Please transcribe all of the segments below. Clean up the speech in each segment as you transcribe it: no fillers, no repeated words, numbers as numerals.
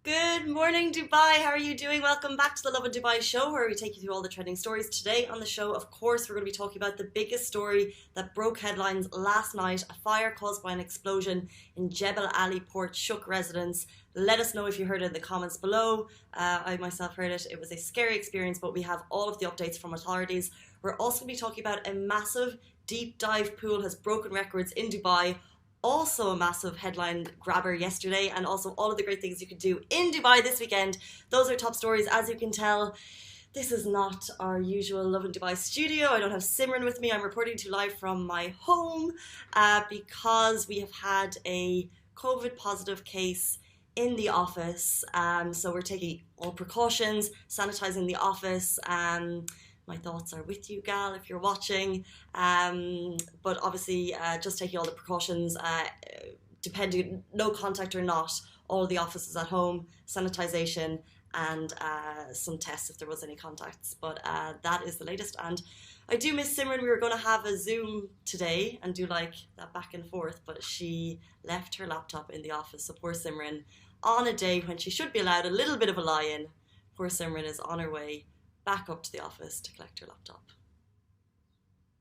Good morning, Dubai. How are you doing? Welcome back to the Lovin Dubai show, where we take you through all the trending stories. Today on the show, of course, we're going to be talking about the biggest story that broke headlines last night. A fire caused by an explosion in Jebel Ali port shook residents. Let us know if you heard it in the comments below. I myself heard it. It was a scary experience, but we have all of the updates from authorities. We're also going to be talking about a massive deep dive pool has broken records in Dubai. Also a massive headline grabber yesterday, and also all of the great things you can do in Dubai this weekend. Those are top stories. As you can tell, this is not our usual Lovin Dubai studio. I don't have Simran with me. I'm reporting to you live from my home because we have had a COVID positive case in the office. So we're taking all precautions, sanitizing the office. My thoughts are with you, Gal, if you're watching. But obviously, just taking all the precautions, depending, no contact or not, all the offices at home, sanitization, and some tests if there was any contacts. But that is the latest. And I do miss Simran. We were going to have a Zoom today and do like that back and forth, but she left her laptop in the office. So poor Simran, on a day when she should be allowed a little bit of a lie-in, poor Simran is on her way back up to the office to collect her laptop.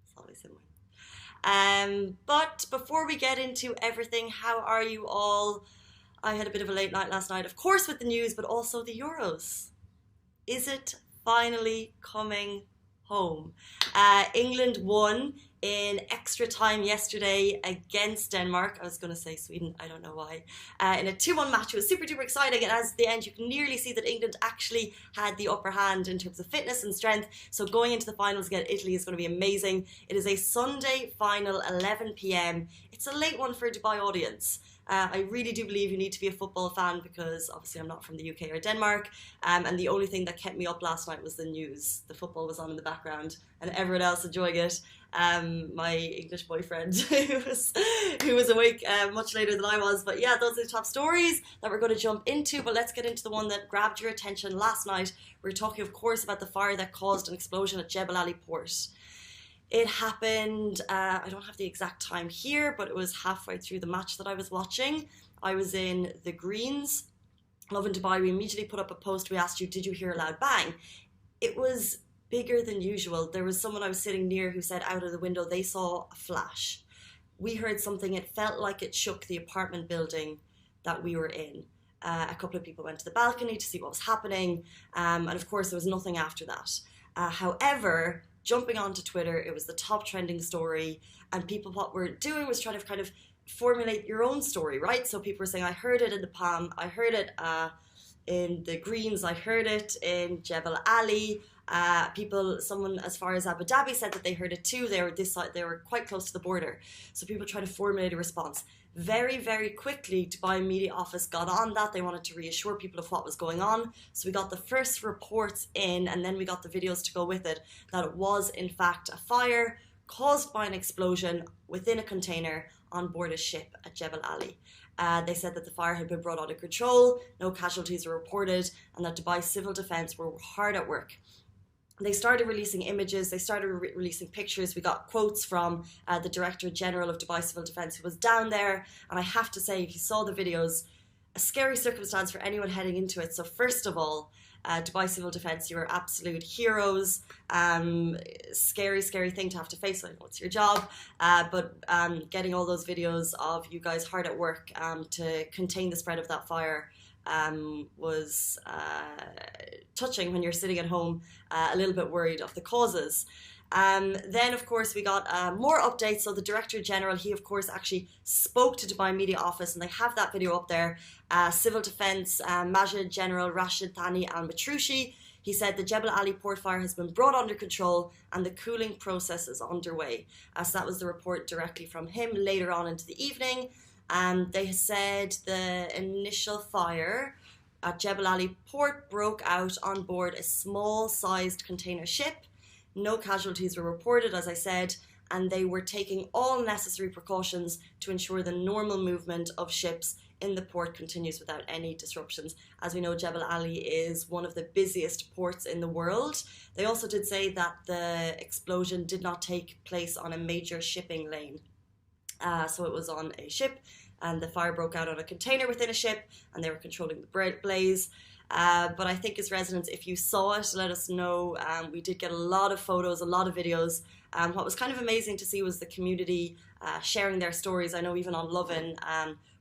It's always Simran. But before we get into everything, how are you all? I had a bit of a late night last night, of course, with the news, but also the Euros. Is it finally coming home? England won in extra time yesterday against Denmark. I was going to say Sweden, I don't know why. In a 2-1 match. It was super duper exciting, and as the end you can nearly see that England actually had the upper hand in terms of fitness and strength. So going into the finals against Italy is going to be amazing. It is a Sunday final, 11 p.m. It's a late one for a Dubai audience. I really do believe you need to be a football fan, because obviously I'm not from the UK or Denmark, and the only thing that kept me up last night was the news. The football was on in the background and everyone else enjoying it. My English boyfriend who was awake much later than I was. But yeah, those are the top stories that we're going to jump into. But let's get into the one that grabbed your attention last night. We're talking, of course, about the fire that caused an explosion at Jebel Ali port. It happened, I don't have the exact time here, but it was halfway through the match that I was watching. I was in the Greens, Lovin Dubai. We immediately put up a post. We asked you, did you hear a loud bang? It was bigger than usual. There was someone I was sitting near who said out of the window they saw a flash. We heard something. It felt like it shook the apartment building that we were in. A couple of people went to the balcony to see what was happening, and of course there was nothing after that. However, jumping onto Twitter, it was the top trending story, and people, what we're doing was trying to kind of formulate your own story, right? So people were saying, I heard it in the Palm, I heard it in the Greens, I heard it in Jebel Ali. Someone as far as Abu Dhabi said that they heard it too. They were this side, they were quite close to the border. So people try to formulate a response. Very, very quickly, Dubai Media Office got on that. They wanted to reassure people of what was going on. So we got the first reports in, and then we got the videos to go with it, that it was in fact a fire caused by an explosion within a container on board a ship at Jebel Ali. They said that the fire had been brought under control, no casualties were reported, and that Dubai Civil Defence were hard at work. They started releasing images, they started releasing pictures. We got quotes from the Director General of Dubai Civil Defence, who was down there. And I have to say, if you saw the videos, a scary circumstance for anyone heading into it. So first of all, Dubai Civil Defence, you're absolute heroes. Scary, scary thing to have to face. I know it's your job. But getting all those videos of you guys hard at work to contain the spread of that fire was touching when you're sitting at home a little bit worried of the causes. Then, of course, we got more updates. So the Director General, he, of course, actually spoke to Dubai Media Office, and they have that video up there. Civil Defence, Majid General Rashid Thani al-Matrushi, he said the Jebel Ali port fire has been brought under control and the cooling process is underway. So that was the report directly from him later on into the evening. They said the initial fire at Jebel Ali port broke out on board a small-sized container ship. No casualties were reported, as I said, and they were taking all necessary precautions to ensure the normal movement of ships in the port continues without any disruptions. As we know, Jebel Ali is one of the busiest ports in the world. They also did say that the explosion did not take place on a major shipping lane. So it was on a ship and the fire broke out on a container within a ship, and they were controlling the blaze. But I think as residents, if you saw it, let us know. We did get a lot of photos, a lot of videos. What was kind of amazing to see was the community sharing their stories. I know even on Lovin,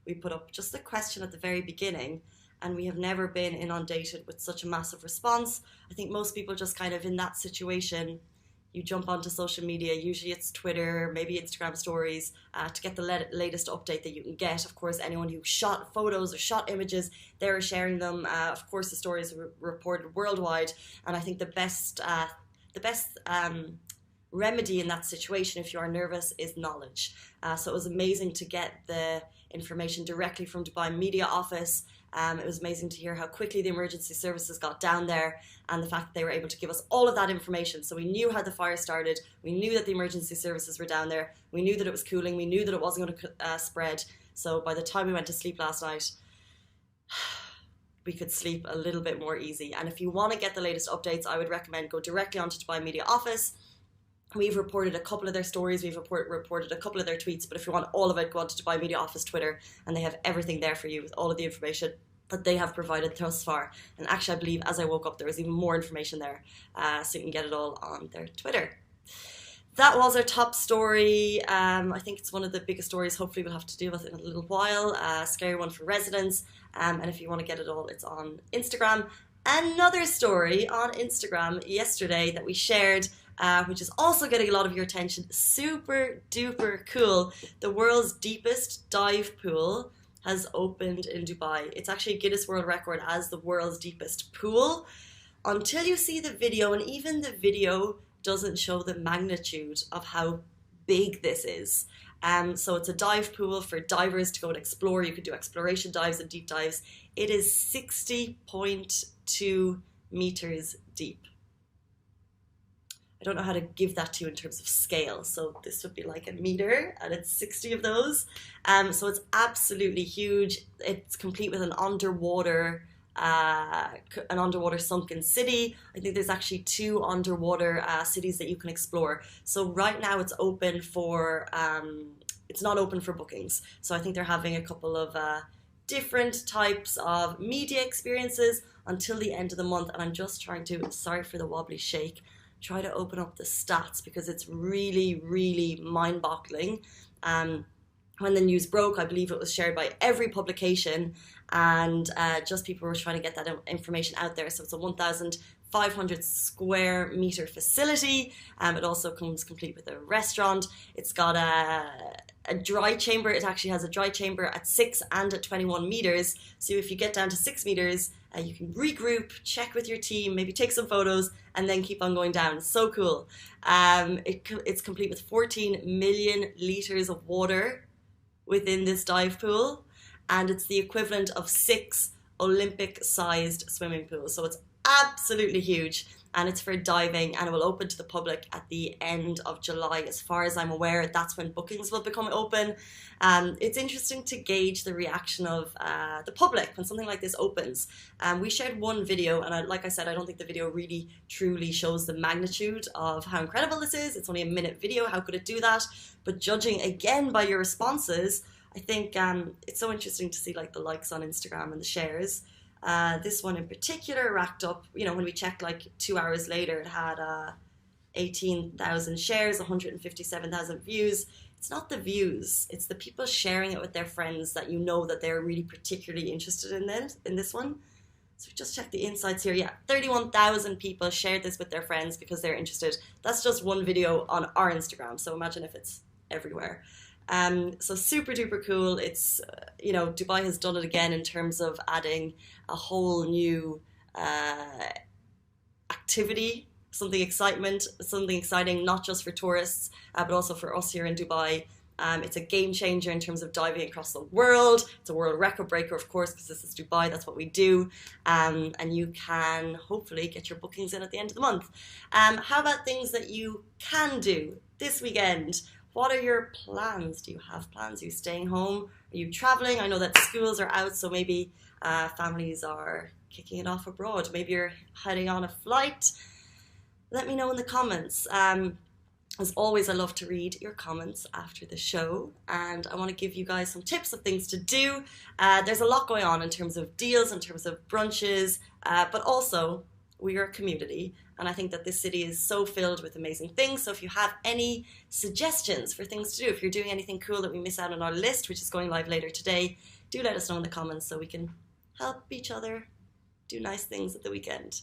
we put up just a question at the very beginning, and we have never been inundated with such a massive response. I think most people just kind of in that situation, you jump onto social media, usually it's Twitter, maybe Instagram stories, to get the latest update that you can get. Of course, anyone who shot photos or shot images, they're sharing them. Of course, the stories were reported worldwide, and I think the best remedy in that situation, if you are nervous, is knowledge. So it was amazing to get the information directly from Dubai Media Office. It was amazing to hear how quickly the emergency services got down there, and the fact that they were able to give us all of that information. So we knew how the fire started, we knew that the emergency services were down there, we knew that it was cooling, we knew that it wasn't going to spread. So by the time we went to sleep last night, we could sleep a little bit more easy. And if you want to get the latest updates, I would recommend go directly onto Dubai Media Office. We've reported a couple of their stories, we've reported a couple of their tweets, but if you want all of it, go on to Dubai Media Office Twitter, and they have everything there for you with all of the information that they have provided thus far. And actually, I believe as I woke up, there was even more information there, so you can get it all on their Twitter. That was our top story. I think it's one of the biggest stories, hopefully we'll have to deal with in a little while. Scary one for residents, and if you want to get it all, it's on Instagram. Another story on Instagram yesterday that we shared, which is also getting a lot of your attention. Super duper cool. The world's deepest dive pool has opened in Dubai. It's actually a Guinness World Record as the world's deepest pool. Until you see the video, and even the video doesn't show the magnitude of how big this is. So it's a dive pool for divers to go and explore. You could do exploration dives and deep dives. It is 60.2 meters deep. I don't know how to give that to you in terms of scale. So this would be like a meter, and it's 60 of those. So it's absolutely huge. It's complete with an underwater sunken city. I think there's actually 2 underwater cities that you can explore. So right now it's open for, it's not open for bookings. So I think they're having a couple of different types of media experiences until the end of the month. And I'm just trying to, sorry for the wobbly shake, try to open up the stats because it's really, really mind-boggling. When the news broke, I believe it was shared by every publication, and just people were trying to get that information out there. So it's a 1,500 square meter facility. It also comes complete with a restaurant. It's got a dry chamber. It actually has a dry chamber at 6 and at 21 meters. So if you get down to 6 meters, you can regroup, check with your team, maybe take some photos, and then keep on going down. So cool. It's complete with 14 million litres of water within this dive pool, and it's the equivalent of 6 Olympic-sized swimming pools. So it's absolutely huge, and it's for diving, and it will open to the public at the end of July. As far as I'm aware, that's when bookings will become open. It's interesting to gauge the reaction of the public when something like this opens. We shared one video, and like I said, I don't think the video really truly shows the magnitude of how incredible this is. It's only a minute video. How could it do that? But judging again by your responses, I think it's so interesting to see like the likes on Instagram and the shares. This one in particular racked up, you know, when we checked like 2 hours later, it had 18,000 shares, 157,000 views. It's not the views, it's the people sharing it with their friends that you know that they're really particularly interested in this one. So we just checked the insights here. Yeah, 31,000 people shared this with their friends because they're interested. That's just one video on our Instagram. So imagine if it's everywhere. So super duper cool. It's, you know, Dubai has done it again in terms of adding a whole new activity, something exciting, not just for tourists, but also for us here in Dubai. It's a game changer in terms of diving across the world. It's a world record breaker, of course, because this is Dubai, that's what we do. And you can hopefully get your bookings in at the end of the month. How about things that you can do this weekend? What are your plans? Do you have plans? Are you staying home? Are you traveling? I know that schools are out, so maybe families are kicking it off abroad. Maybe you're heading on a flight. Let me know in the comments. As always, I love to read your comments after the show, and I want to give you guys some tips of things to do. There's a lot going on in terms of deals, in terms of brunches, but also we are a community, and I think that this city is so filled with amazing things. So if you have any suggestions for things to do, if you're doing anything cool that we miss out on our list, which is going live later today, do let us know in the comments so we can help each other do nice things at the weekend.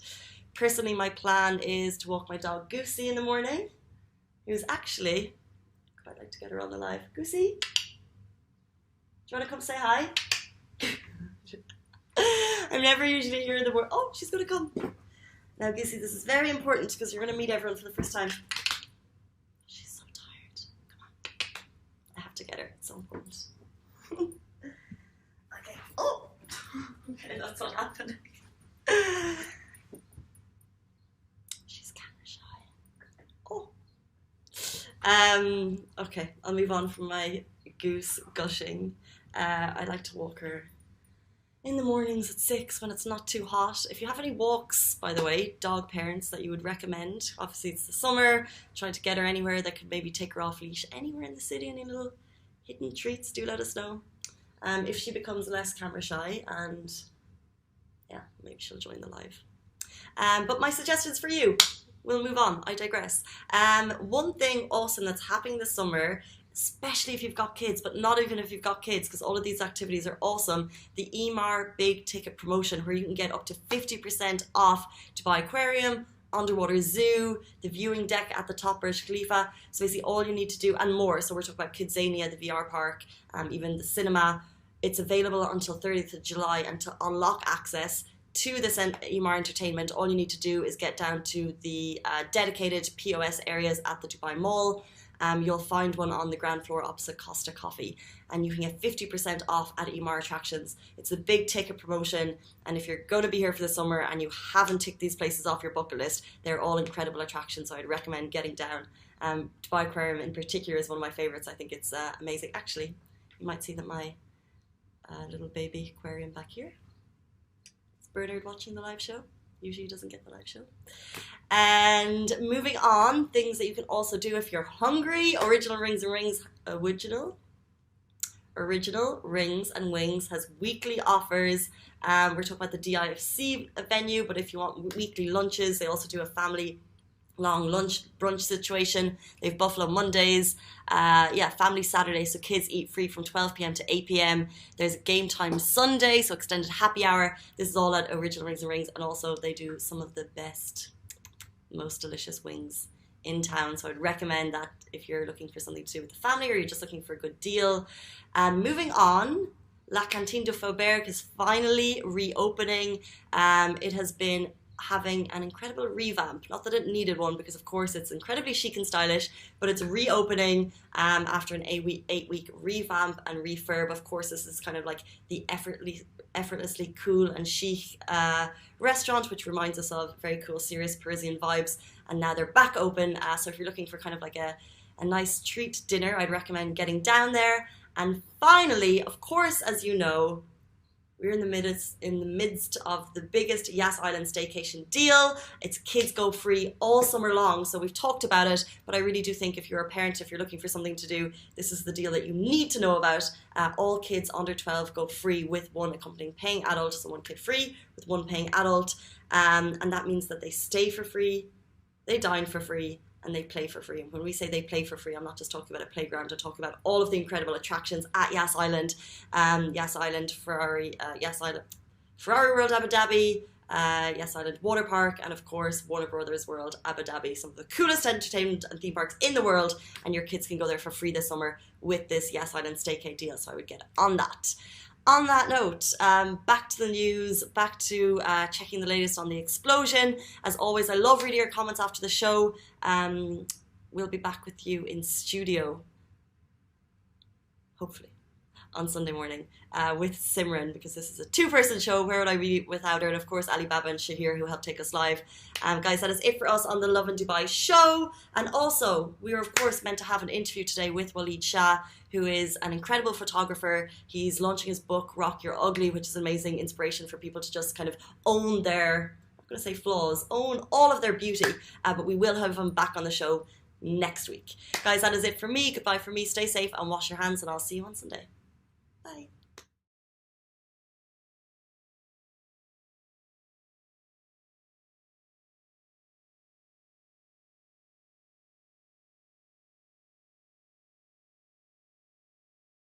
Personally, my plan is to walk my dog Goosey in the morning, who's actually, I'd like to get her on the live. Goosey, do you want to come say hi? I'm never usually here in the morning. Oh, she's going to come. Now, Goosey, this is very important because you're going to meet everyone for the first time. She's so tired. Come on. I have to get her. It's so important. Okay. Oh! Okay, that's not happening. She's kind of shy. Oh. Okay, I'll move on from my goose gushing. I like to walk her in the mornings at 6 when it's not too hot. If you have any walks, by the way, dog parents, that you would recommend, obviously it's the summer, trying to get her anywhere that could maybe take her off leash anywhere in the city, any little hidden treats, do let us know. If she becomes less camera shy, and yeah, maybe she'll join the live. But my suggestions for you, we'll move on, I digress. One thing awesome that's happening this summer, especially if you've got kids, but not even if you've got kids, because all of these activities are awesome, the Emaar big ticket promotion, where you can get up to 50% off Dubai Aquarium, underwater zoo, the viewing deck at the top Burj Khalifa. So basically all you need to do, and more. So we're talking about Kidzania, the VR park, even the cinema. It's available until 30th of July, and to unlock access to this Emaar entertainment, all you need to do is get down to the dedicated POS areas at the Dubai Mall. You'll find one on the ground floor opposite Costa Coffee, and you can get 50% off at Emaar attractions. It's a big ticket promotion, and if you're going to be here for the summer and you haven't ticked these places off your bucket list, they're all incredible attractions, so I'd recommend getting down. Dubai Aquarium in particular is one of my favourites. I think it's amazing. Actually, you might see that my little baby aquarium back here. It's Bernard watching the live show. Usually doesn't get the live show. And moving on, things that you can also do if you're hungry. Original Rings and Wings has weekly offers. We're talking about the DIFC venue, but if you want weekly lunches, they also do a family long lunch brunch situation. They have Buffalo Mondays, family Saturday, so kids eat free from 12 p.m. to 8 p.m. There's a game time Sunday, so extended happy hour. This is all at Original Rings, and also they do some of the best, most delicious wings in town, so I'd recommend that if you're looking for something to do with the family or you're just looking for a good deal. Moving on, La Cantine de Faubourg is finally reopening. It has been having an incredible revamp. Not that it needed one, because of course it's incredibly chic and stylish, but it's reopening after an 8-week revamp and refurb. Of course, this is kind of like the effortlessly cool and chic restaurant, which reminds us of very cool, serious Parisian vibes. And now they're back open. So if you're looking for kind of like a nice treat dinner, I'd recommend getting down there. And finally, of course, as you know, we're in the midst of the biggest Yas Island staycation deal. It's kids go free all summer long, so we've talked about it, but I really do think if you're a parent, if you're looking for something to do, this is the deal that you need to know about. All kids under 12 go free with one accompanying paying adult, so one kid free with one paying adult, and that means that they stay for free, they dine for free, and they play for free. And when we say they play for free, I'm not just talking about a playground, I'm talking about all of the incredible attractions at Yas Island. Yas Island, Ferrari World Abu Dhabi, Yas Island Water Park, and of course Warner Brothers World Abu Dhabi, some of the coolest entertainment and theme parks in the world, and your kids can go there for free this summer with this Yas Island staycay deal, so I would get on that. On that note, back to the news, back to checking the latest on the explosion. As always, I love reading your comments after the show. We'll be back with you in studio, hopefully, on Sunday morning with Simran, because this is a two-person show. Where would I be without her? And of course, Ali Baba and Shahir, who helped take us live. Guys, that is it for us on the Lovin Dubai show. And also, we were, of course, meant to have an interview today with Waleed Shah, who is an incredible photographer. He's launching his book, Rock Your Ugly, which is amazing inspiration for people to just kind of own their, I'm not going to say flaws, own all of their beauty. But we will have him back on the show next week. Guys, that is it for me. Goodbye from me. Stay safe and wash your hands, and I'll see you on Sunday. Bye.